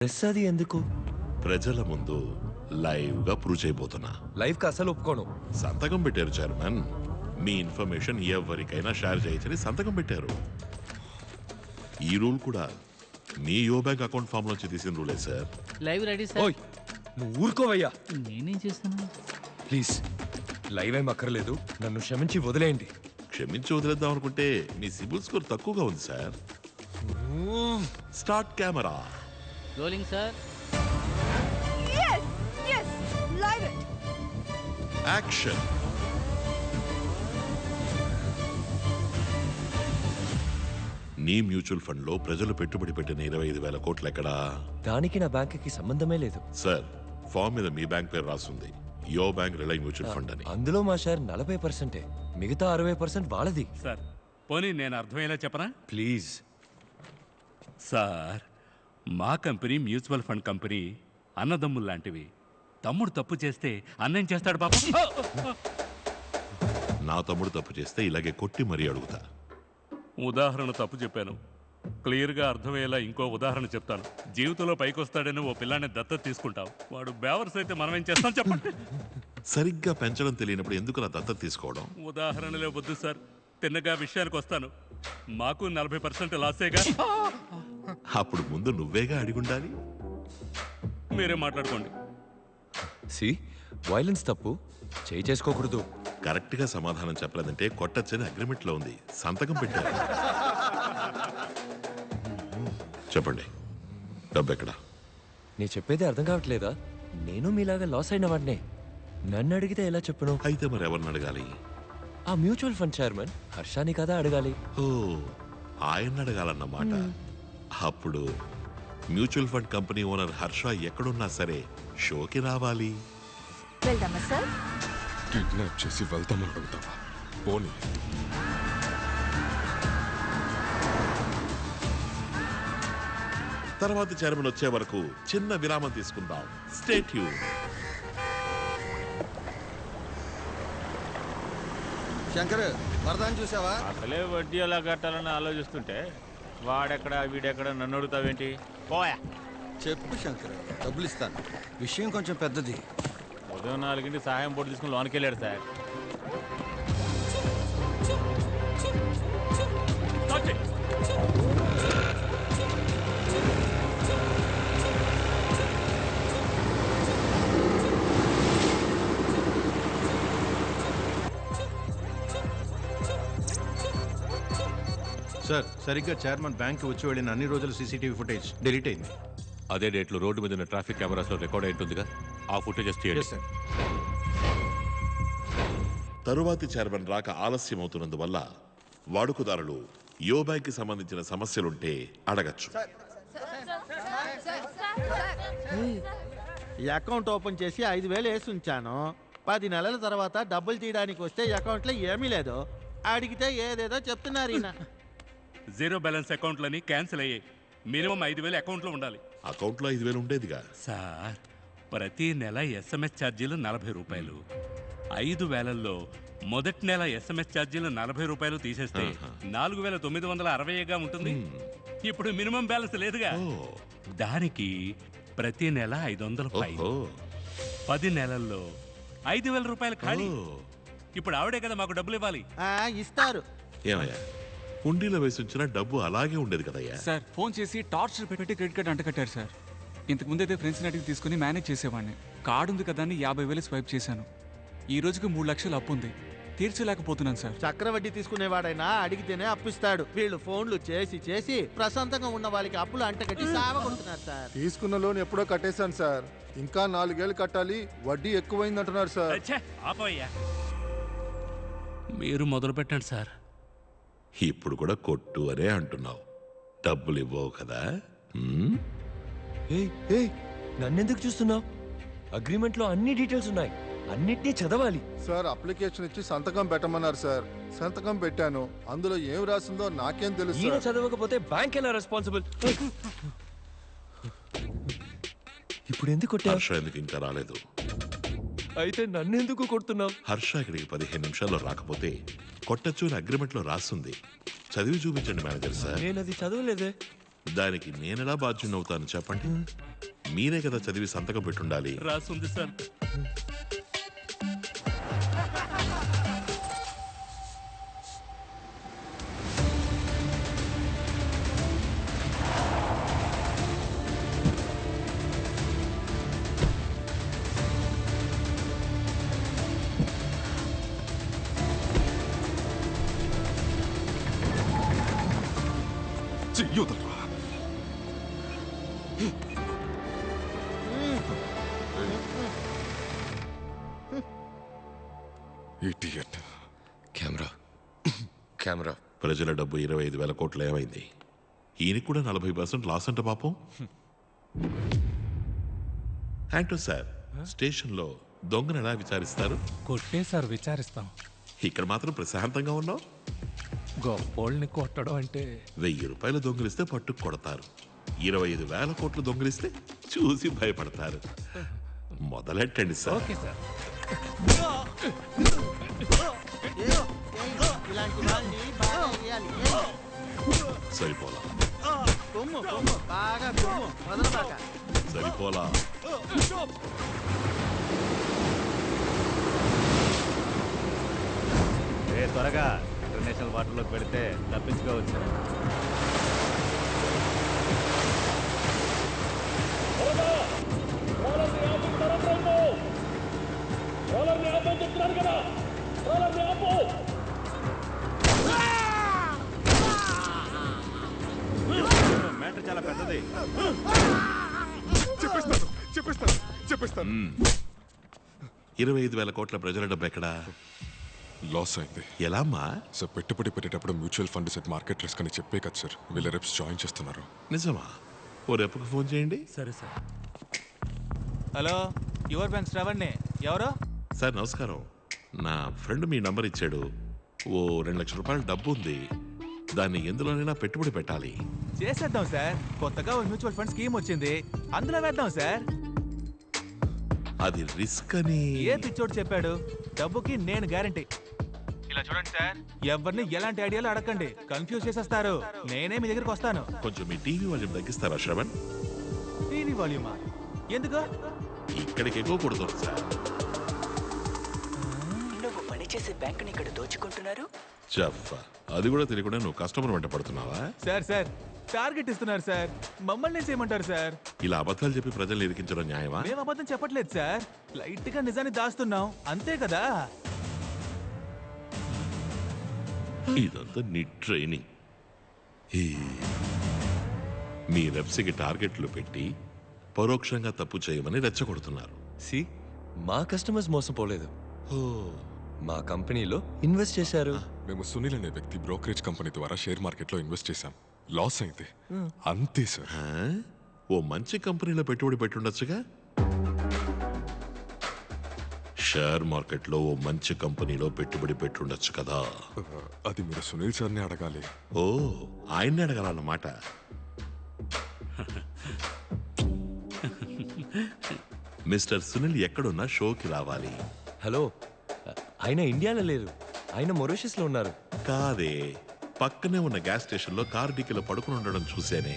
Press అది ఎందుకు? ప్రజల ముందు లైవ్ గా ప్రూవ్ చేయబోతున్నా. లైవ్ కి అసలు ఒప్పుకోను. సంతకం పెట్టారు చైర్మన్. మీ ఇన్ఫర్మేషన్ ఎవరికైనా షేర్ చేయొచ్చని సంతకం పెట్టారు. ఈ రూల్ కూడా మీ యో బ్యాంక్ అకౌంట్ ఫామ్ నుంచి తీసిన రూలే సార్. Live ready sir. ఓయ్ నువ్వు ఊరుకోవయ్యా. నేనేం చేస్తాను? ప్లీజ్ లైవ్ ఏం అక్కర్లేదు, నన్ను క్షమించి వదిలేయండి. క్షమించి వదిలేద్దాం అనుకుంటే మీ సిబిల్ స్కోర్ తక్కువగా ఉంది sir. Start camera. Rolling sir. Live it. Action. నీ మ్యూచువల్ ఫండ్ లో ప్రజలు పెట్టుబడి పెట్టిన 25,000 కోట్లు ఎక్కడా? దానికి నా బ్యాంక్కి సంబంధమే లేదు సార్, ఫామ్ మీద మీ బ్యాంక్ పేరు రాస్తుంది. యో బ్యాంక్ రిలై మ్యూచువల్ ఫండ్ అని. అందులో మా షేర్ 40%, మిగతా 60% వాళ్ళది. సార్ పోనీ నేను అర్థమయ్యేలా చెప్పనా? ప్లీజ్ సార్, మా కంపెనీ మ్యూచువల్ ఫండ్ కంపెనీ అన్నదమ్ములు లాంటివి. తమ్ముడు తప్పు చేస్తే అన్నేం చేస్తాడు పాపం? నా తమ్ముడు తప్పు చేస్తే ఇలాగే కొట్టి మరీ అడుగుతా. ఉదాహరణ తప్పు చెప్పాను. క్లియర్గా అర్థమయ్యేలా ఇంకో ఉదాహరణ చెప్తాను. జీవితంలో పైకొస్తాడని ఓ పిల్లాన్ని దత్తత తీసుకుంటావు. వాడు బేవర్స్ అయితే మనం ఏం చేస్తాం చెప్పండి? సరిగ్గా పెంచడం తెలియనప్పుడు ఎందుకు నా దత్తత తీసుకోవడం? ఉదాహరణలే వద్దు సార్, తిన్నగా విషయానికి వస్తాను. మాకు 40% లాసేగా. అప్పుడు ముందు నువ్వేగా అడిగుండాలి. మీరే మాట్లాడుకోండి. సి వైలెన్స్ తప్పు, చేయి చేసుకోకూడదు. కరెక్ట్ గా సమాధానం చెప్పలేదంటే కొట్టచ్చని అగ్రిమెంట్ లో ఉంది. సంతకం పెట్టారు. చెప్పండి, డబ్బు ఎక్కడా? నీ చెప్పేది అర్థం కావట్లేదా? నేను మీలాగా లాస్ అయిన వాడినే. నన్ను అడిగితే ఎలా చెప్పను? అయితే మరి ఎవరిని అడగాలి? ఆ మ్యూచువల్ ఫండ్ చైర్మన్ హర్షాని కదా అడగాలి. ఓ, ఆయన అడగాలన్నమాట. అప్పుడు mutual fund company owner Harsha ఎక్కడున్నా సరే షోకి రావాలి. వెళ్దామా సార్? కిడ్నాప్ చేసి వెళ్తామని అడుగుతావా? పోనీ. తర్వాత చైర్మన్ వచ్చే వరకు చిన్న విరామం తీసుకుందాం. Stay tune. శంకర్, వరదాన్ని చూసావా? అసలే వడ్డీ ఎలా కట్టాలని ఆలోచిస్తుంటే వాడెక్కడ వీడెక్కడ నన్ను అడుగుతావేంటి? పోయా. చెప్పు శంకర్, డబ్బులు ఇస్తాను. విషయం కొంచెం పెద్దది. ఉదయం 4 సహాయం పోటీ తీసుకుని లోనికి వెళ్ళాడు సార్. సార్, సరిగ్గా చైర్మన్ బ్యాంక్ వచ్చి వెళ్ళిన అన్ని రోజుల సీసీటీవీ ఫుటేజ్ డిలీట్ అయింది. అదే డేట్లో రోడ్డు మీద ట్రాఫిక్ కెమెరాస్లో రికార్డ్ అయి ఉంటుందిగా, ఆ ఫుటేజ్ తీయండి. సార్. తరువాతి చైర్మన్ రాక ఆలస్యం అవుతున్నందువల్ల వాడుకదారులు యో బ్యాంక్ కి సంబంధించిన సమస్యలుంటే అడగచ్చు. ఈ అకౌంట్ ఓపెన్ చేసి 5,000 వేసి ఉంచాను. 10 నెలల తర్వాత డబ్బులు తీయడానికి వస్తే అకౌంట్లో ఏమీ లేదు. అడిగితే ఏదేదో చెప్తున్నారు ఈయన. జీరో బ్యాలెన్స్ అకౌంట్లని క్యాన్సిల్ అయ్యాయి. మినిమం 5,000 అకౌంట్లో ఉండాలి. అకౌంట్లో 5,000 ఉండేదిగా సార్, ప్రతి నెల SMS ఛార్జీలు 40 రూపాయలు. 5,000లో మొదటి నెల SMS ఛార్జీలు 40 రూపాయలు తీసేస్తే 4,960గా ఉంటుంది. ఇప్పుడు మినిమం బ్యాలెన్స్ లేదుగా, దానికి ప్రతి నెల 500 రూపాయలు. 10 నెలల్లో 5,000 రూపాయలు ఖాళీ. ఇప్పుడు ఆవిడే కదా మాకు డబ్బులు ఇవ్వాలి. ఇస్తారు. ఏమయ్యా, హుండీలో వేసి ఉంచిన డబ్బు అలాగే ఉండేది కదయ్యా. సార్, ఫోన్ చేసి టార్చర్ పెట్టి క్రెడిట్ కార్డ్ అంటకట్టారు సార్. ఇంతకు ముందైతే ఫ్రెండ్స్ని అడిగి తీసుకుని మేనేజ్ చేసేవాడిని. కార్డు ఉంది కదా అని 50,000 స్వైప్ చేశాను. ఈ రోజుకి 3 లక్షలు అప్పు ఉంది, తీర్చలేకపోతున్నాను సార్. చక్రవడ్డీ తీసుకునేవాడైనా అడిగితేనే అప్పిస్తాడు. వీళ్ళు ఫోన్లు చేసి చేసి ప్రశాంతంగా ఉన్న వాళ్ళకి అప్పులు అంటగట్టి సావగొడుతున్నారు సార్. తీసుకున్న లోన్ ఎప్పుడో కట్టేశాను సార్. ఇంకా 4 ఏళ్ళు కట్టాలి, వడ్డీ ఎక్కువైంది అంటున్నారు సార్. ఆపోయ్యా, మీరు మొదలు పెట్టండి సార్. ఇప్పుడు కూడా కొట్టు అనే అంటున్నావు, డబ్బులు ఇవ్వవు కదా? నన్నెందుకు చూస్తున్నావు? అగ్రిమెంట్లో అన్ని డీటెయిల్స్ ఉన్నాయి, అన్నిటినీ చదవాలి. సార్, అప్లికేషన్ ఇచ్చి సంతకం పెట్టమన్నారు సార్. సంతకం పెట్టాను. అందులో ఏం రాసిందో నాకేం తెలుసు. ఈయన చదవకపోతే బ్యాంక్ ఎలా రెస్పాన్సిబుల్? ఇప్పుడు ఎందుకు కొట్టా? హర్ష ఎందుకు ఇంకా రాలేదు? అయితే నన్నెందుకు కొడుతున్నావు? హర్ష ఇక్కడికి 15 నిమిషాల్లో రాకపోతే కొట్టచ్చు అని అగ్రిమెంట్ లో రాస్తుంది. చదివి చూపించండి మేనేజర్ సార్. నేను అది చదవలేదే. దానికి నేనెలా బాధ్యునవుతాను చెప్పండి. మీరే కదా చదివి సంతకం పెట్టుండాలి. రాసుంది సార్. కెమెరా ప్రజల డబ్బు 25,000 కోట్లు ఏమైంది? ఈయనకి కూడా 40% లాస్ అంట పాపం. యాంటో సార్, స్టేషన్లో దొంగను ఎలా విచారిస్తారు? కొట్టే సార్ విచారిస్తాం. ఇక్కడ మాత్రం ప్రశాంతంగా ఉన్నావు. గొప్పోళ్ళని కొట్టడం అంటే 1000 రూపాయలు దొంగిలిస్తే పట్టుకు కొడతారు, 25,000 కోట్లు దొంగిలిస్తే చూసి భయపడతారు. మొదలెట్టండి సార్. Okay sir. ఇలాంటి వాళ్ళని బాగా వేయాలి. సరిపోలా కొమ్ము కొమ్ము బాగా కొమ్ము వదలబాక. సరిపోలా. త్వరగా ఇంటర్నేషనల్ వాటర్లోకి పెడితే తప్పించుకోవచ్చు. మ్యాటర్ చాలా పెద్దది. చెప్పేస్తాను. 25,000 కోట్ల ప్రజల డబ్బు ఎక్కడా? లాస్ అయింది. ఎలా అమ్మా? సార్ పెట్టుబడి పెట్టేటప్పుడు mutual fund set market risk అని చెప్పే కదా సార్ వీళ్ళ రెప్స్ జాయిన్ చేస్తున్నారు. నిజమా? ఓ రెప్పుకు ఫోన్ చేయండి. సరే సార్. హలో, యువర్ బ్యాంక్ శ్రవణ్ణి. ఎవరు? సార్ నమస్కారం. నా ఫ్రెండ్ మీ నంబర్ ఇచ్చాడు. ఓ 2 లక్షల రూపాయల డబ్బు ఉంది, దాన్ని ఎందులోనైనా పెట్టుబడి పెట్టాలి. చేసేద్దాం సార్. కొత్తగా ఒక మ్యూచువల్ ఫండ్ స్కీమ్ వచ్చింది, అందులో వేద్దాం సార్. అది రిస్క్ అని ఏ పిచ్చోడు చెప్పాడు? డబ్బుకి నేను గ్యారంటీ. ఇలా చూడండి సార్, ఎవరిని ఎలాంటి ఐడియాలు అడగండి, కన్ఫ్యూజ్ చేసేస్తారు. నేనే మీ దగ్గరికి వస్తాను. కొంచెం మీ టీవీ వాల్యూమ్ తగ్గిస్తారా శ్రవణ్? టీవీ వాల్యూమా? ఎందుకు? ఇక్కడికి ఎగోకూడదు సార్. నువ్వు పనిచేసే బ్యాంకుని ఇక్కడ దోచుకుంటున్నారు. జఫ్ఫా, అది కూడా తెలియకుండా నువ్వు కస్టమర్ వెంట పడుతున్నావా? సార్ సార్ టార్గెట్ ఇస్తున్నారు సార్, మమ్మల్ని చేయమంటారు సార్. ఇలా అబద్ధాలు చెప్పి ప్రజల్ని ఇరికించడం న్యాయమా? మేము అబద్ధం చెప్పట్లేదు సార్, లైట్ గా నిజాన్ని దాస్తున్నాం అంతే కదా. ఇదంతా నీ ట్రైనింగ్. మీ రెప్స్కి టార్గెట్లు పెట్టి పరోక్షంగా తప్పు చేయమని రెచ్చగొడుతున్నారు. సి మా కస్టమర్స్ మోసపోలేదు, మా కంపెనీలో ఇన్వెస్ట్ చేశారు. మేము సునీల్ అనే వ్యక్తి బ్రోకరేజ్ కంపెనీ ద్వారా షేర్ మార్కెట్లో ఇన్వెస్ట్ చేశాం. లాస్ అయింది అంతే సార్. ఓ మంచి కంపెనీలో పెట్టుబడి పెట్టుండొచ్చుగా. షేర్ మార్కెట్లో ఓ మంచి కంపెనీలో పెట్టుబడి పెట్టుండొచ్చు కదా. అది మీరు సునీల్ సార్ని అడగాలి. ఓ, ఆయన్ని అడగాలన్నమాట. మిస్టర్ సునీల్ ఎక్కడున్నా షోకి రావాలి. హలో, ఆయన ఇండియాలో లేరు, ఆయన మొరీషియస్లో ఉన్నారు. కాదే, పక్కనే ఉన్న గ్యాస్ స్టేషన్లో కార్ డిక్కీలో పడుకుని ఉండడం చూసేనే.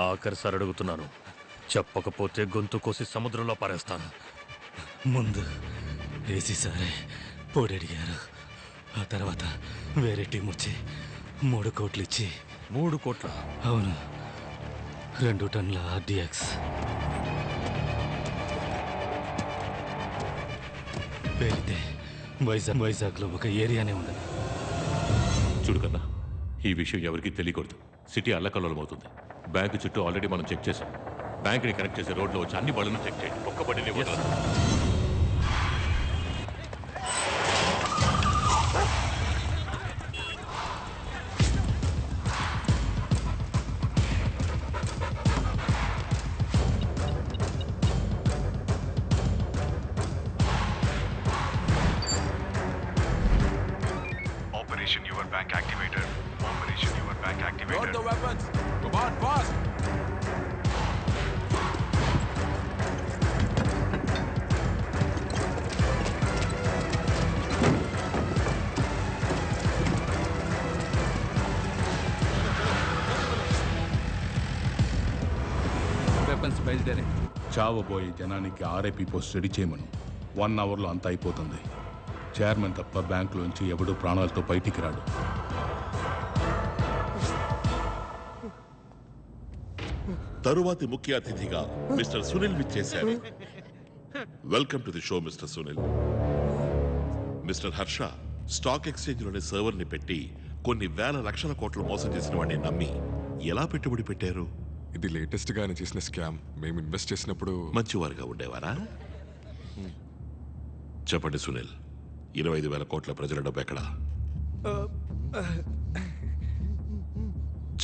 ఆఖరిసారి అడుగుతున్నాను, చెప్పకపోతే గొంతు కోసి సముద్రంలో పారేస్తాను. ముందు ఏసీ సారే పొడి అడిగారు, ఆ తర్వాత వేరే టీం వచ్చి 3 కోట్లు ఇచ్చి. 3 కోట్ల? అవును, 2 టన్నుల RDX. పేరితే వైజాగ్లో ఒక ఏరియానే ఉండదు. చూడు కన్నా, ఈ విషయం ఎవరికీ తెలియకూడదు. సిటీ అల్లకల్లోలం అవుతుంది. బ్యాంకు చుట్టూ ఆల్రెడీ మనం చెక్ చేసాం. బ్యాంకుని కనెక్ట్ చేసే రోడ్లో వచ్చి అన్ని బళ్ళను చెక్ చేయండి. ఒక్క బండిని వదలదు. Operation Your Bank activated. Operation Your Bank activated. Load the weapons. Come on, fast. Funds బయలుదేరే. చావబోయే జనానికి ఆర్ఐపీ పోస్ట్ రెడీ చేయమను. 1 అవర్లో అంతా అయిపోతుంది. చైర్మన్ తప్ప బ్యాంకులోంచి ఎవడూ ప్రాణాలతో బయటికి రాడు. తరువాతి ముఖ్య అతిథిగా మిస్టర్ సునీల్ విచ్చేశారు. Welcome to the show mister Sunil. Mister Harsha stock exchange లోని సర్వర్ ని పెట్టి కొన్ని వేల లక్షల కోట్లు మోసం చేసిన వాడిని నమ్మి ఎలా పెట్టుబడి పెట్టారు? ఇది లేటెస్ట్ గా ఆయన చేసిన స్కామ్. మేము ఇన్వెస్ట్ చేసినప్పుడు మంచివారుగా ఉండేవారా? చెప్పండి సునీల్, 25,000 కోట్ల ప్రజల డబ్బు ఎక్కడా?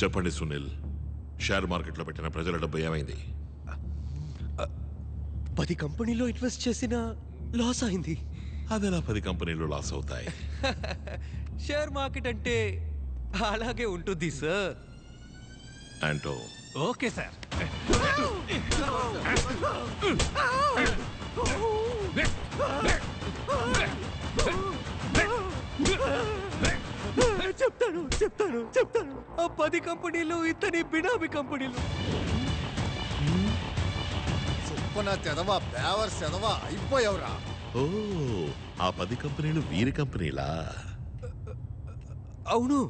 చెప్పండి సునీల్, షేర్ మార్కెట్లో పెట్టిన ప్రజల డబ్బు ఏమైంది? 10 కంపెనీలో ఇన్వెస్ట్ చేసిన లాస్ అయింది. అదెలా 10 కంపెనీలు లాస్ అవుతాయి? షేర్ మార్కెట్ అంటే అలాగే ఉంటుంది సార్. అంటో okay sir. చెప్తాను. ఆ 10 కంపెనీలు ఇతని బినామీ కంపెనీలు. సుప్పన తెదవా బేవర్ సెదవా అయిపోయావురా. ఓ, ఆ 10 కంపెనీలు వీరి కంపెనీలా? అవును.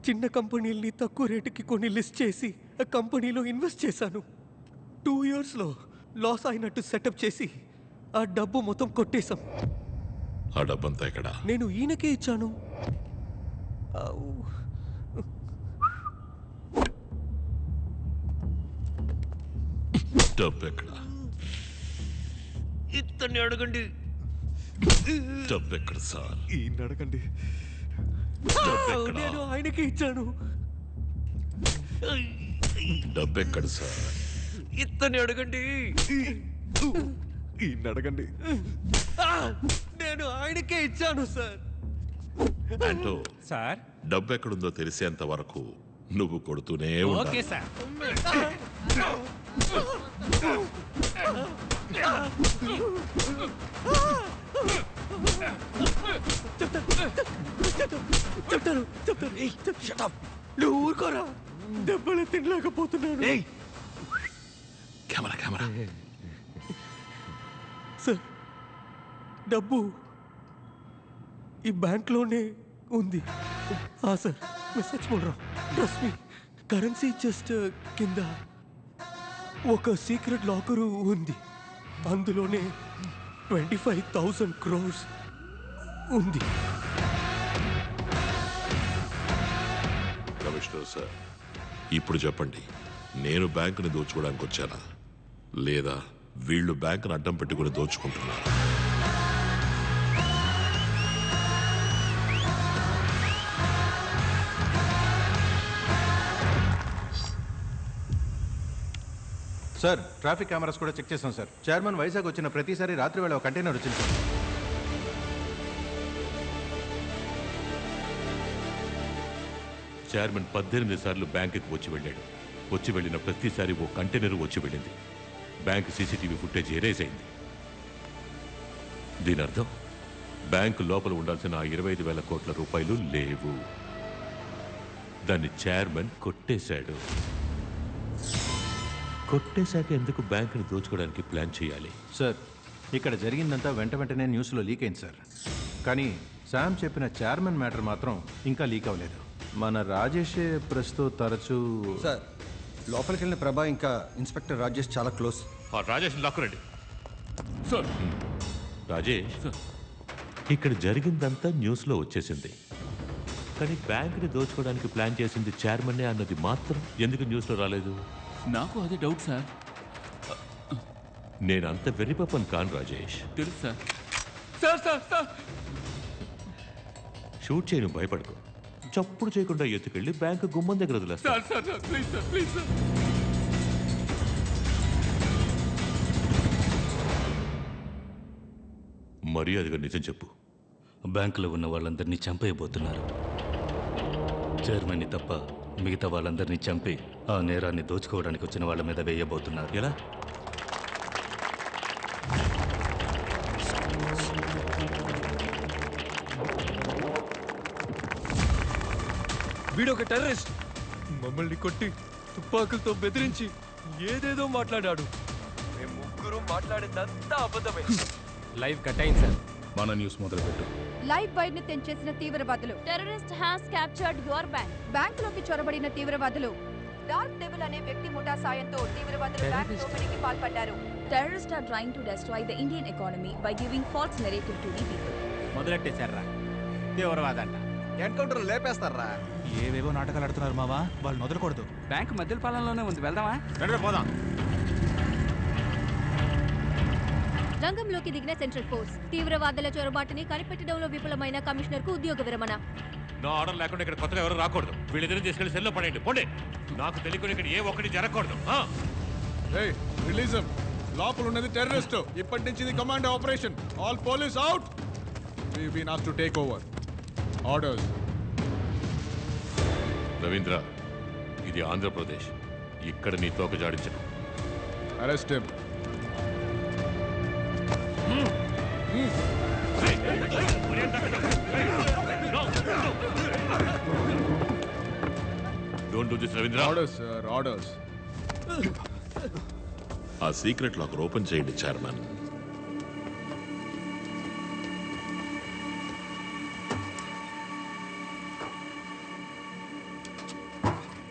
చిన్న కంపెనీల్ని తక్కువ రేటుకి కొన్ని లిస్ట్ చేసి ఆ కంపెనీలో ఇన్వెస్ట్ చేశాను. 2 ఇయర్స్లో లాస్ అయినట్టు సెటప్ చేసి ఆ డబ్బు మొత్తం కొట్టేశాం. ఆ డబ్బంతా ఎక్కడా? నేను ఈయనకే ఇచ్చాను. డబ్బు ఎక్కడా? ఇతన్ని అడగండి. డబ్బు ఎక్కడ సార్? ఈయన అడగండి. నేను ఆయనకే ఇచ్చాను. డబ్బు ఎక్కడ సార్? ఇతన్ని అడగండి. ఈయన అడగండి. నేను ఆయనకే ఇచ్చాను సార్. అంటో సార్, డబ్బు ఎక్కడుందో తెలిసేంత వరకు నువ్వు కొడుతూనే ఓకే ఉండాలి. సార్. చెప్తాను. నువ్వు ఊరుకోరా. దెబ్బలు తినలేకపోతున్నాను. కెమెరా సార్, డబ్బు ఈ బ్యాంక్లోనే ఉంది. సార్, మెసేజ్ పోడరా. ట్రస్ట్ మీ, కరెన్సీ జస్ట్ కింద ఒక సీక్రెట్ లాకరు ఉంది. అందులోనే 25,000 crores ఉంది. కమిషనర్ సార్, ఇప్పుడు చెప్పండి, నేను బ్యాంకుని దోచుకోవడానికి వచ్చానా, లేదా వీళ్ళు బ్యాంకును అడ్డం పెట్టుకుని దోచుకుంటున్నారా? సార్, ట్రాఫిక్ కెమెరాస్ కూడా చెక్ చేసాం సార్. చైర్మన్ వైజాగ్ వచ్చిన ప్రతిసారి రాత్రి వేళ ఒక కంటైనర్ వచ్చింది సార్. చైర్మన్ 18 సార్లు బ్యాంకుకి వచ్చి వెళ్ళాడు. వచ్చి వెళ్ళిన ప్రతిసారి ఓ కంటైనర్ వచ్చి వెళ్ళింది. బ్యాంక్ సీసీటీవీ ఫుటేజ్ ఎరేజ్ అయింది. దీని అర్థం బ్యాంకు లోపల ఉండాల్సిన 25,000 కోట్ల రూపాయలు లేవు. దాన్ని చైర్మన్ కొట్టేశాడు. కొట్టేశాక ఎందుకు బ్యాంకుని దోచుకోవడానికి ప్లాన్ చేయాలి? సార్, ఇక్కడ జరిగిందంతా వెంటనే న్యూస్లో లీక్ అయింది సార్. కానీ శామ్ చెప్పిన చైర్మన్ మ్యాటర్ మాత్రం ఇంకా లీక్ అవ్వలేదు. మన రాజేషే ప్రస్తుతం తరచూ సార్, లోపలికి వెళ్ళిన ప్రభా ఇంకా ఇన్స్పెక్టర్ రాజేష్ చాలా క్లోజ్. రాజేష్ లాక్కురండి. రాజేష్, ఇక్కడ జరిగిందంతా న్యూస్లో వచ్చేసింది. కానీ బ్యాంకుని దోచుకోవడానికి ప్లాన్ చేసింది చైర్మన్నే అన్నది మాత్రం ఎందుకు న్యూస్లో రాలేదు? నాకు అదే డౌట్ సార్. నేనంత వెర్రిపప్పని కాను రాజేష్. తెలుసు sir. Sir sir sir shoot చేయను, భయపడకు. చప్పుడు చేయకుండా ఎత్తుకెళ్ళి బ్యాంకు గుమ్మం దగ్గర వదిలేస్తా. Sir sir sir please sir, please sir. మర్యాదగా నిజం చెప్పు. బ్యాంకులో ఉన్న వాళ్ళందరినీ చంపేయబోతున్నారు. చైర్మన్ని తప్ప మిగతా వాళ్ళందరినీ చంపి ఆ నేరాన్ని దోచుకోవడానికి వచ్చిన వాళ్ళ మీద వేయబోతున్నారు. ఎలా? వీడొక టెర్రరిస్ట్. మమ్మల్ని కొట్టి తుపాకులతో బెదిరించి ఏదేదో మాట్లాడాడు. మేము ముగ్గురు మాట్లాడిందంతా అబద్ధమే. లైవ్ కట్ అయింది సార్. మన న్యూస్ మొదలుపెట్టు. లైవ్ వైర్ ని తెంచేసిన తీవ్రవాదులు. Terrorist has captured your bank. Bank లోకి చొరబడిన తీవ్రవాదులు. డార్క్ డెవిల్ అనే వ్యక్తి ముఠా సాయంతో తీవ్రవాదులు బ్యాంక్ దోపిడీకి పాల్పడ్డారు. Terrorists are trying to destroy the Indian economy by giving false narrative to the people. మొదలెట్టేశారా తీవ్రవాదంట. ఎన్కౌంటర్ లేపేస్తారా? ఏవేవో నాటకాలు ఆడుతున్నారు మావా, వాళ్ళు వదలకూడదు. బ్యాంక్ మధ్య పాలనలోనే ఉంది, వెళ్దామా? పోదాం. రంగంలోకి దిగిన సెంట్రల్ ఫోర్స్. తీవ్రవాదుల చొరబాటుని కనిపెట్టడంలో విఫలమైన కమిషనర్ కు ఉద్యోగ విరమణ. నా ఆర్డర్ లేకుండా ఇక్కడ కొత్తగా ఎవరు రాకూడదు. వీళ్ళిద్దరిని తీసుకెళ్లి సెల్లో పడేయండి. పోండి. నాకు తెలియకుండా ఇక్కడ ఏ ఒక్కటి జరగకూడదు. రిలీజ్ లోపల ఉన్నది టెర్రరిస్ట్. ఇప్పటి నుంచి ఇది command operation. All police out. We been asked to take over. Orders. Ravindra, ఇది ఆంధ్రప్రదేశ్. ఇక్కడ నీ తోక జాడించను. Arrest him. Don't do this Ravindra. Orders sir, orders. ఆ సీక్రెట్ లాకర్ ఓపెన్ చేయండి చైర్మన్.